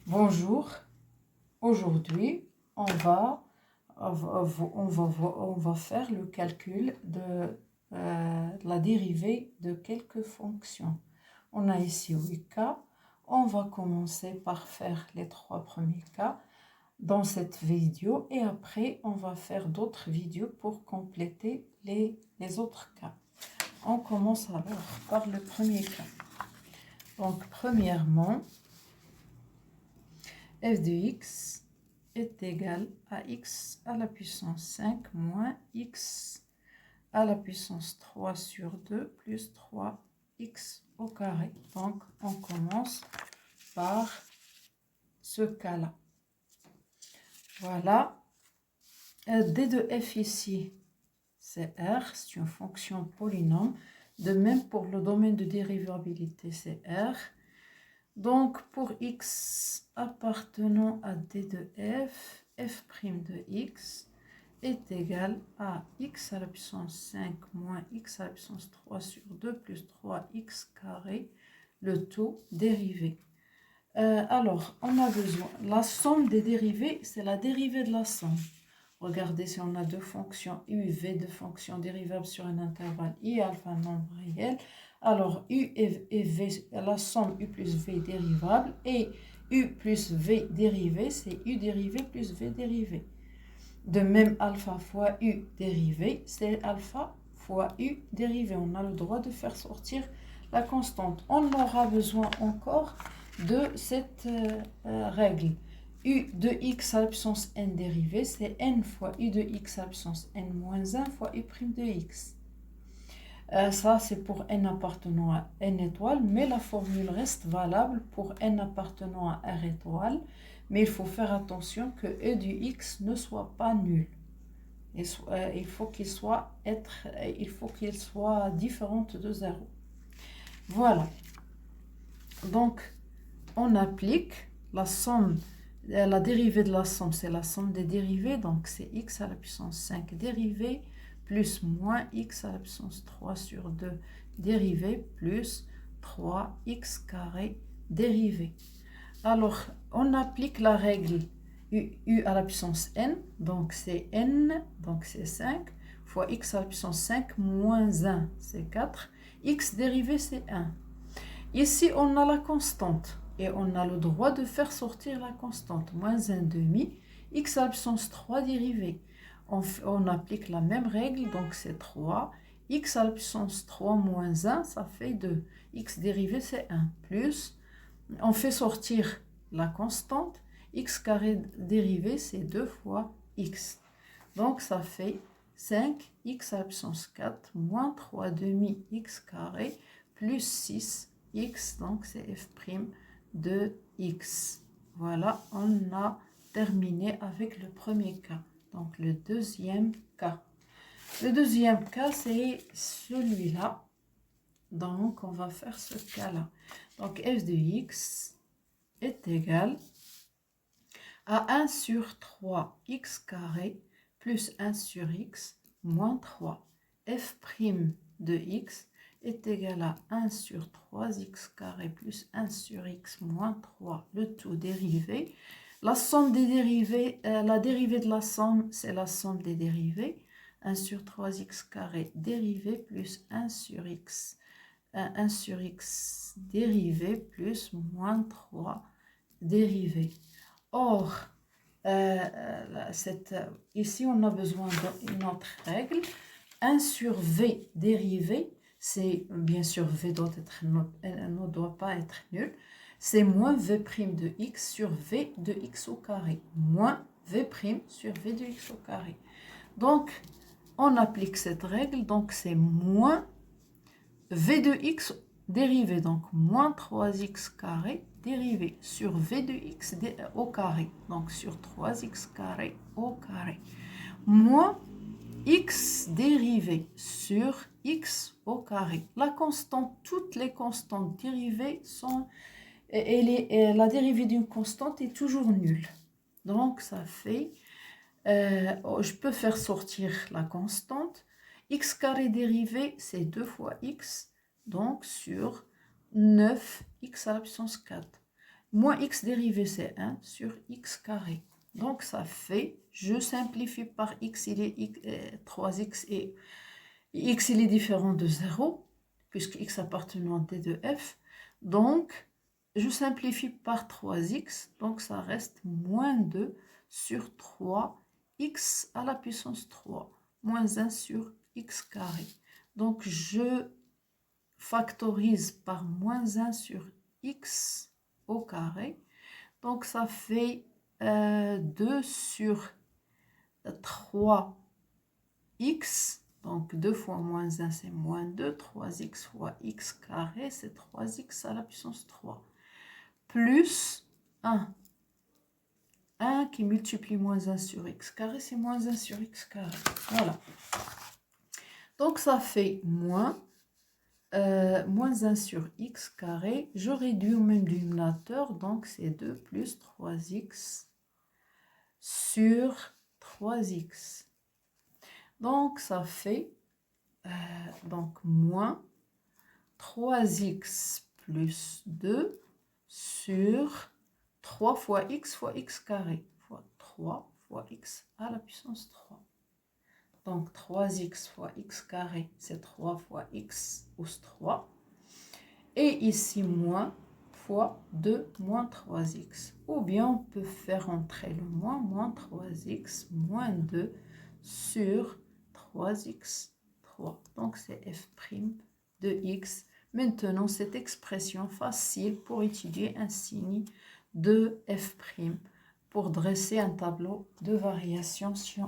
Bonjour, aujourd'hui on va faire le calcul de la dérivée de quelques fonctions. On a ici 8 cas. On va commencer par faire les 3 premiers cas dans cette vidéo et après on va faire d'autres vidéos pour compléter les autres cas. On commence alors par le premier cas. Donc premièrement, f de x est égal à x à la puissance 5 moins x à la puissance 3 sur 2 plus 3x au carré. Donc, on commence par ce cas-là. Voilà. D de f ici, c'est R, c'est une fonction polynôme. De même pour le domaine de dérivabilité, c'est R. Donc, pour x appartenant à d de f, f' de x est égal à x à la puissance 5 moins x à la puissance 3 sur 2 plus 3x carré, le tout dérivé. Alors, on a besoin, la somme des dérivés, c'est la dérivée de la somme. Regardez si on a deux fonctions u, v, deux fonctions dérivables sur un intervalle i alpha nombre réel. Alors, u et v, la somme u plus v dérivable, et u plus v dérivé, c'est u dérivé plus v dérivé. De même, alpha fois u dérivé, c'est alpha fois u dérivé. On a le droit de faire sortir la constante. On aura besoin encore de cette règle. U de x à la puissance n dérivée, c'est n fois u de x à la puissance n moins 1 fois u' de x. Ça, c'est pour n appartenant à n étoile, mais la formule reste valable pour n appartenant à r étoile. Mais il faut faire attention que e du x ne soit pas nul. Il faut qu'il soit différent de 0. Voilà. Donc, on applique la somme, la dérivée de la somme, c'est la somme des dérivés. Donc, c'est x à la puissance 5 dérivée plus moins x à la puissance 3 sur 2 dérivée plus 3x carré dérivé. Alors, on applique la règle u à la puissance n, donc c'est n, donc c'est 5, fois x à la puissance 5 moins 1, c'est 4, x dérivé c'est 1. Ici, on a la constante, et on a le droit de faire sortir la constante, moins 1 demi, x à la puissance 3 dérivé. On applique la même règle, donc c'est 3, x à la puissance 3 moins 1, ça fait 2, x dérivé c'est 1, plus, on fait sortir la constante, x carré dérivé, c'est 2 fois x. Donc, ça fait 5x à la puissance 4 moins 3 demi x carré plus 6x, donc c'est f' de x. Voilà, on a terminé avec le premier cas. Donc, le deuxième cas. Le deuxième cas, c'est celui-là. Donc, on va faire ce cas-là. Donc, f de x est égal à 1 sur 3x carré plus 1 sur x moins 3. f' de x est égal à 1 sur 3x carré plus 1 sur x moins 3, le tout dérivé. La somme des dérivés, la dérivée de la somme, c'est la somme des dérivés. 1 sur 3x carré dérivé plus 1 sur x. 1 sur x dérivé plus moins 3 dérivé. Or, ici, on a besoin d'une autre règle. 1 sur v dérivé, c'est bien sûr v ne doit pas être nul. C'est moins v' de x sur v de x au carré. Moins v' sur v de x au carré. Donc, on applique cette règle. Donc, c'est moins v de x dérivé. Donc, moins 3x carré dérivé sur v de x au carré. Donc, sur 3x carré au carré. Moins x dérivé sur x au carré. La constante, toutes les constantes dérivées sont... la dérivée d'une constante est toujours nulle. Donc, ça fait... je peux faire sortir la constante. X carré dérivé, c'est 2 fois x. Donc, sur 9x à la puissance 4. moins x dérivé c'est 1 sur x carré. Donc ça fait, je simplifie par x, il est 3x et x il est différent de 0, puisque x appartenant à d de f. Donc je simplifie par 3x, donc ça reste moins 2 sur 3x à la puissance 3, moins 1 sur x carré. Donc je factorise par moins 1 sur x au carré. Donc ça fait 2 sur 3x. Donc 2 fois moins 1 c'est moins 2. 3x fois x carré c'est 3x à la puissance 3. Plus 1. 1 qui multiplie moins 1 sur x carré, c'est moins 1 sur x carré. Voilà. Donc ça fait moins 1 sur x carré. Je réduis au même dénominateur, donc c'est 2 plus 3x sur 3x. Donc ça fait donc moins 3x plus 2 sur 3 fois x carré, fois 3 fois x à la puissance 3. Donc 3x fois x carré, c'est 3 fois x plus 3. Et ici, moins fois 2 moins 3x. Ou bien on peut faire entrer le moins 3x moins 2 sur 3x 3. Donc c'est f' de x. Maintenant, cette expression facile pour étudier un signe de f', pour dresser un tableau de variation si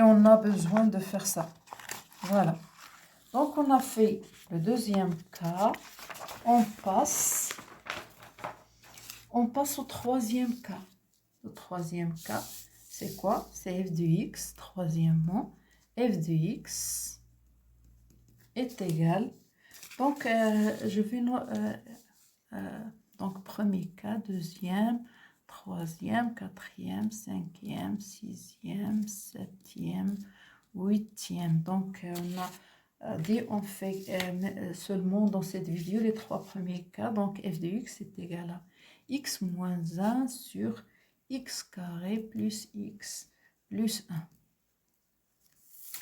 on a besoin de faire ça. Voilà. Donc on a fait le deuxième cas. On passe au troisième cas. Le troisième cas, c'est quoi? C'est f de x. Troisièmement, f de x est égal. Donc, je vais... donc, premier cas, deuxième, troisième, quatrième, cinquième, sixième, septième, huitième. Donc, on a dit, on fait seulement dans cette vidéo les trois premiers cas. Donc, f de x est égal à x moins 1 sur x carré plus x plus 1.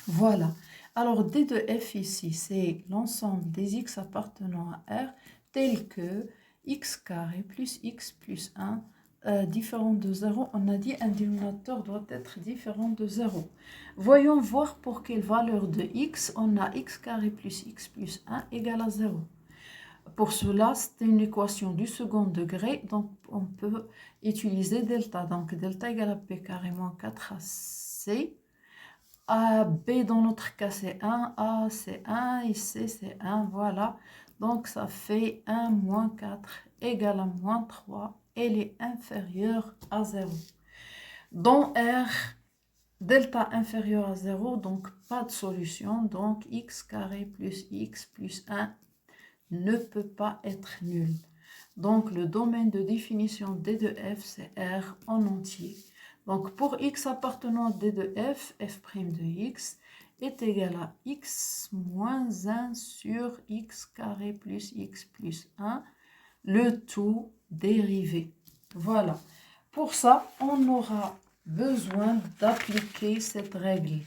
Voilà. Alors, d de f ici, c'est l'ensemble des x appartenant à R tel que x carré plus x plus 1 différent de 0. On a dit un dénominateur doit être différent de 0. Voyons voir pour quelle valeur de x on a x carré plus x plus 1 égale à 0. Pour cela, c'est une équation du second degré, donc on peut utiliser delta. Donc delta égale à p carré moins 4ac. A, B dans notre cas c'est 1, A c'est 1 et C c'est 1, voilà. Donc ça fait 1 moins 4 égale à moins 3, elle est inférieure à 0. Dans R, delta inférieur à 0, donc pas de solution, donc x carré plus x plus 1 ne peut pas être nul. Donc le domaine de définition d de f c'est R en entier. Donc, pour x appartenant à d de f, f' de x est égal à x moins 1 sur x carré plus x plus 1, le tout dérivé. Voilà. Pour ça, on aura besoin d'appliquer cette règle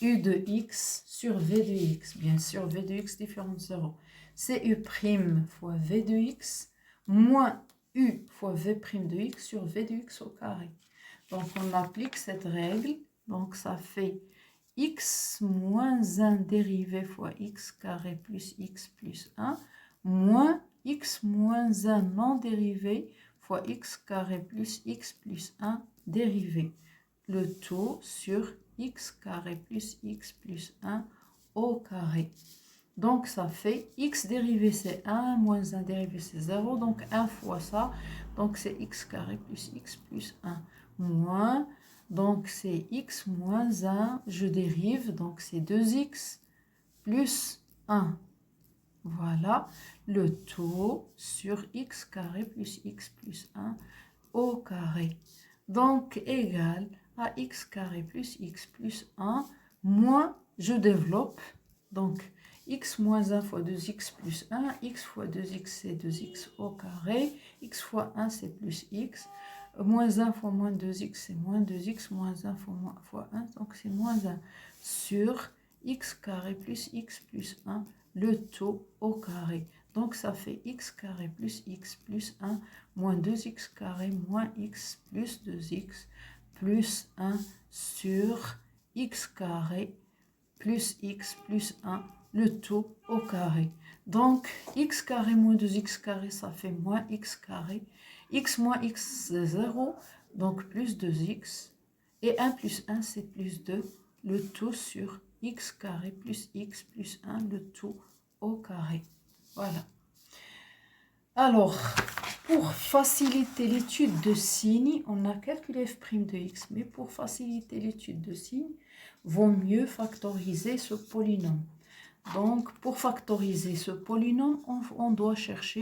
u de x sur v de x. Bien sûr, v de x différent de 0. C'est u' fois v de x moins u fois v' de x sur v de x au carré. Donc, on applique cette règle. Donc, ça fait x moins 1 dérivé fois x carré plus x plus 1 moins x moins 1 non dérivé fois x carré plus x plus 1 dérivé. Le tout sur x carré plus x plus 1 au carré. Donc, ça fait x dérivé c'est 1, moins 1 dérivé c'est 0. Donc, 1 fois ça. Donc, c'est x carré plus x plus 1. Moins, donc c'est x moins 1, je dérive, donc c'est 2x plus 1. Voilà, le tout sur x carré plus x plus 1 au carré. Donc, égal à x carré plus x plus 1, moins, je développe, donc x moins 1 fois 2x plus 1, x fois 2x c'est 2x au carré, x fois 1 c'est plus x, moins 1 fois moins 2x c'est moins 2x, moins 1 fois 1, donc c'est moins 1 sur x carré plus x plus 1, le tout au carré. Donc ça fait x carré plus 1 moins 2x carré moins x plus 2x plus 1 sur x carré plus x plus 1, le tout au carré. Donc x carré moins 2x carré, ça fait moins x carré. X moins x, c'est 0, donc plus 2x. Et 1 plus 1, c'est plus 2, le tout sur x carré plus x plus 1, le tout au carré. Voilà. Alors, pour faciliter l'étude de signes, on a calculé f' de x, mais pour faciliter l'étude de signes, vaut mieux factoriser ce polynôme. Donc, pour factoriser ce polynôme, on cherche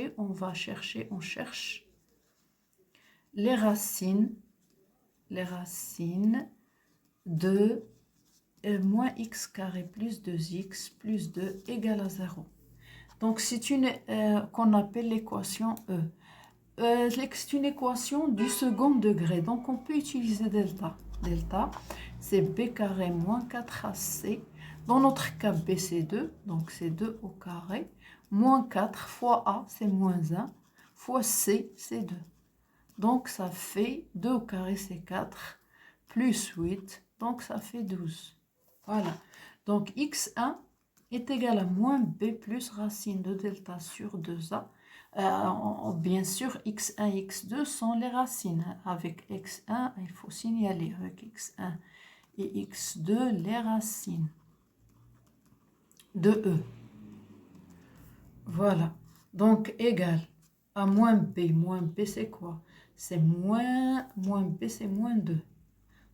les racines de moins x carré plus 2x plus 2 égale à 0. Donc, c'est une qu'on appelle l'équation E. C'est une équation du second degré. Donc, on peut utiliser delta. Delta, c'est b carré moins 4ac. Dans notre cas, b, c'est 2. Donc, c'est 2 au carré. Moins 4 fois a, c'est moins 1. Fois c, c'est 2. Donc, ça fait 2 au carré, c'est 4. Plus 8. Donc, ça fait 12. Voilà. Donc, x1 est égal à moins b plus racine de delta sur 2a. Bien sûr, x1 et x2 sont les racines. Avec x1, il faut signaler avec x1 et x2 les racines de E. Voilà. Donc, égal à moins B. Moins B, c'est quoi? C'est moins B, c'est moins 2.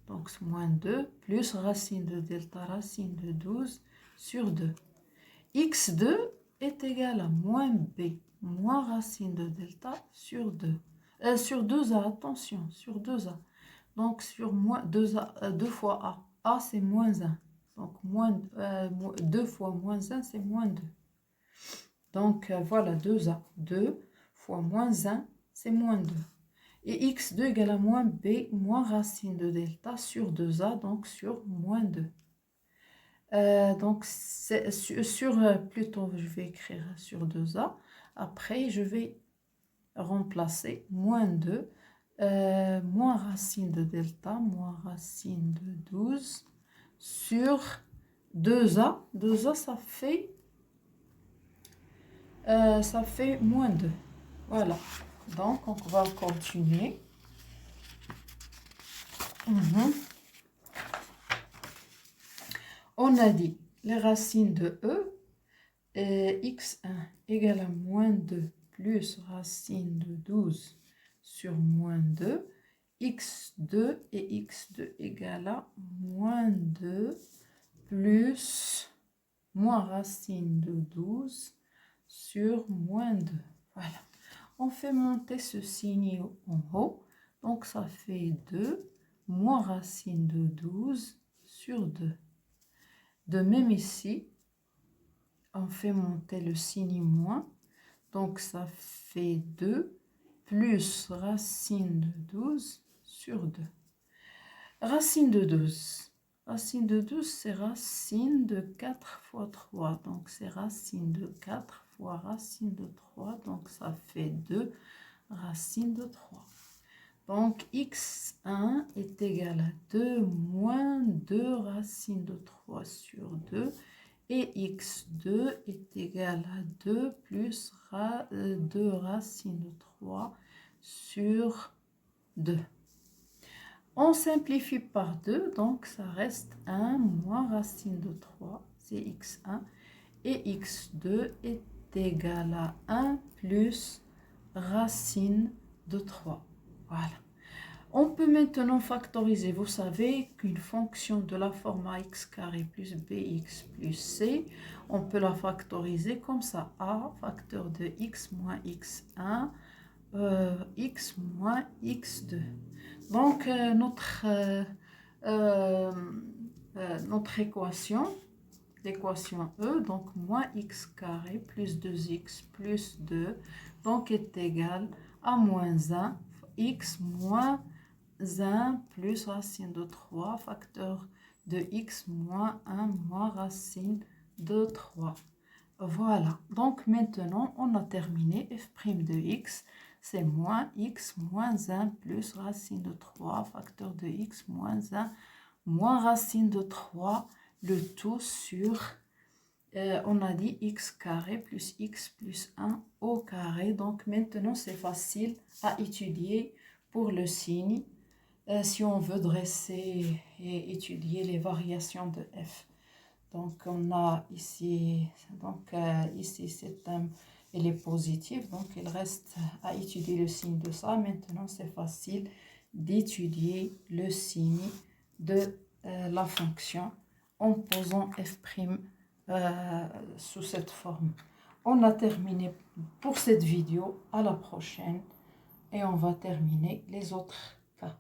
Donc, c'est moins 2 plus racine de delta, racine de 12 sur 2. x2 est égal à moins b moins racine de delta sur 2. Sur 2a, attention, sur 2a. Donc, sur moins 2a, 2 fois a. A, c'est moins 1. Donc, 2 fois moins 1, c'est moins 2. Donc, voilà, 2a. 2 fois moins 1, c'est moins 2. Et x2 égale à moins b moins racine de delta sur 2a, donc sur moins 2. Donc, plutôt, je vais écrire sur 2a. Après, je vais remplacer moins 2, moins racine de delta, moins racine de 12 sur 2a. 2a, ça fait moins 2. Voilà. Donc, on va continuer. On a dit les racines de E, x1 égale à moins 2 plus racine de 12 sur moins 2, x2 et x2 égale à moins 2 plus moins racine de 12 sur moins 2. Voilà. On fait monter ce signe en haut. Donc, ça fait 2 moins racine de 12 sur 2. De même ici, on fait monter le signe moins. Donc, ça fait 2 plus racine de 12 sur 2. Racine de 12. Racine de 12, c'est racine de 4 fois 3. Donc, c'est racine de 4 fois racine de 3. Donc, ça fait 2 racine de 3. Donc, x1 est égal à 2 moins 2 racine de 3 sur 2. Et x2 est égal à 2 plus 2 racine de 3 sur 2. On simplifie par 2, donc ça reste 1 moins racine de 3, c'est x1. Et x2 est égal à 1 plus racine de 3. Voilà. On peut maintenant factoriser. Vous savez qu'une fonction de la forme ax carré plus bx plus c, on peut la factoriser comme ça. A facteur de x moins x1, x moins x2. Donc, notre équation l'équation E, donc moins x carré plus 2x plus 2, donc est égal à moins 1, x moins 1 plus racine de 3, facteur de x moins 1 moins racine de 3. Voilà, donc maintenant on a terminé. F' de x, c'est moins x moins 1 plus racine de 3, facteur de x moins 1 moins racine de 3, le tout sur, on a dit x carré plus x plus 1 au carré. Donc maintenant c'est facile à étudier pour le signe, si on veut dresser et étudier les variations de f. Donc on a ici, donc ici cet terme il est positif, donc il reste à étudier le signe de ça. Maintenant c'est facile d'étudier le signe de la fonction en posant f' sous cette forme. On a terminé pour cette vidéo, à la prochaine et on va terminer les autres cas.